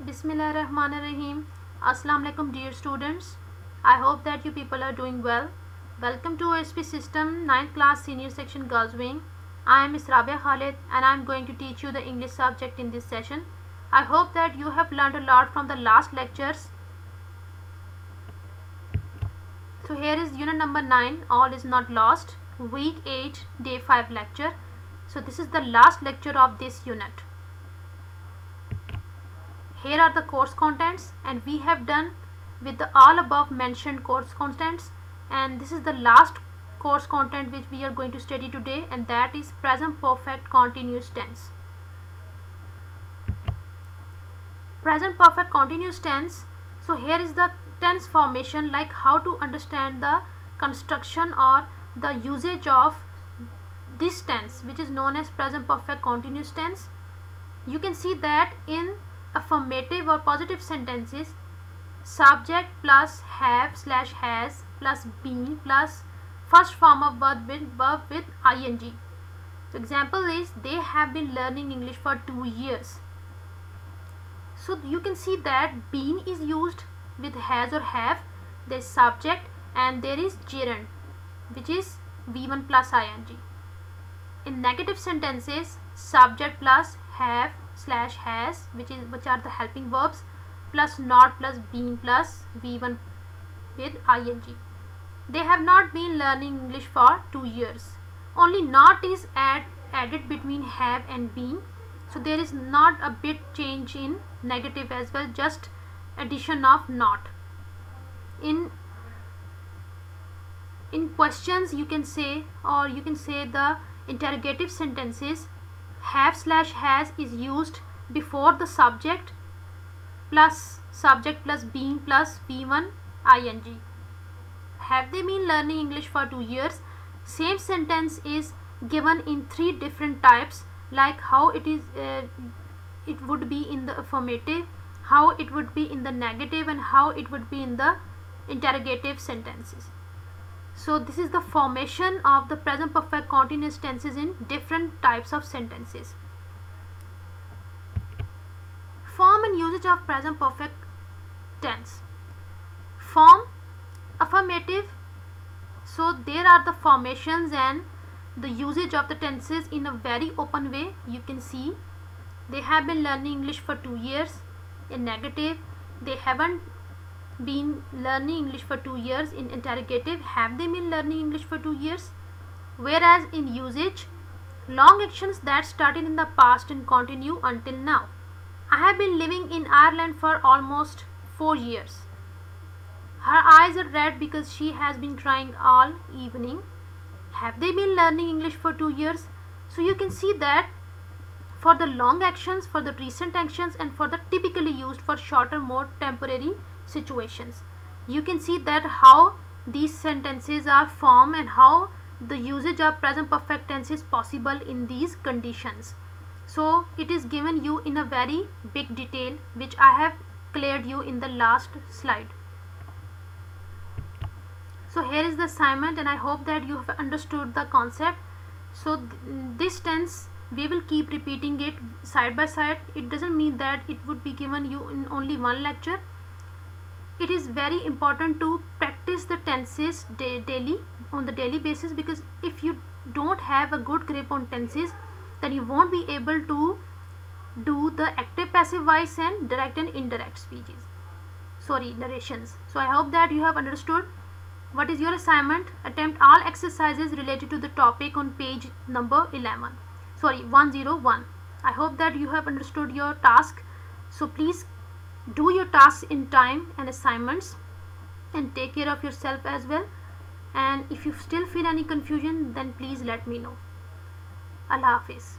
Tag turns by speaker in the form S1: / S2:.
S1: Bismillahirrahmanirrahim. Assalamu alaikum dear students. I hope that you people are doing well. Welcome to OSP System 9th class senior section girls wing. I am Ms. Rabia Khalid and I am going to teach you the English subject in this session. I hope that you have learned a lot from the last lectures. So here is unit number 9, all is not lost, week 8 day 5 lecture. So this is the last lecture of this unit. Here are the course contents and we have done with the all above mentioned course contents, and this is the last course content which we are going to study today, and that is present perfect continuous tense. Present perfect continuous tense. So here is the tense formation, like how to understand the construction or the usage of this tense which is known as present perfect continuous tense. You can see that in affirmative or positive sentences, subject plus have / has plus been plus first form of verb with ing. So example is, they have been learning English for 2 years. So you can see that been is used with has or have, there is subject and there is gerund which is v1 plus ing. In negative sentences, subject plus have / has which are the helping verbs plus not plus been plus v1 with ing. They have not been learning English for 2 years. Only not is added between have and been. So there is not a bit change in negative as well, just addition of not. In questions you can say, or you can say the interrogative sentences, have / has is used before the subject plus subject plus been plus v1 ing. Have they been learning English for 2 years? Same sentence is given in 3 different types, like how it would be in the affirmative, how it would be in the negative, and how it would be in the interrogative sentences. So this is the formation of the present perfect continuous tenses in different types of sentences. Form and usage of present perfect tense. Form, affirmative. So there are the formations and the usage of the tenses in a very open way. You can see they have been learning English for 2 years. In negative, they haven't been learning English for 2 years. In interrogative, have they been learning English for 2 years? Whereas in usage, long actions that started in the past and continue until now. I have been living in Ireland for almost 4 years. Her eyes are red because she has been crying all evening. Have they been learning English for 2 years? So you can see that for the long actions, for the recent actions, and for the typically used for shorter, more temporary situations, you can see that how these sentences are formed and how the usage of present perfect tense is possible in these conditions. So it is given you in a very big detail, which I have cleared you in the last slide. So here is the assignment, and I hope that you have understood the concept. So this tense, we will keep repeating it side by side. It doesn't mean that it would be given you in only one lecture. It is very important to practice the tenses daily, on the daily basis, because if you don't have a good grip on tenses, then you won't be able to do the active passive voice and direct and indirect narrations. So I hope that you have understood. What is your assignment? Attempt all exercises related to the topic on page number 101. I hope that you have understood your task. So please do your tasks in time and assignments, and take care of yourself as well. And if you still feel any confusion, then please let me know. Allah Hafiz.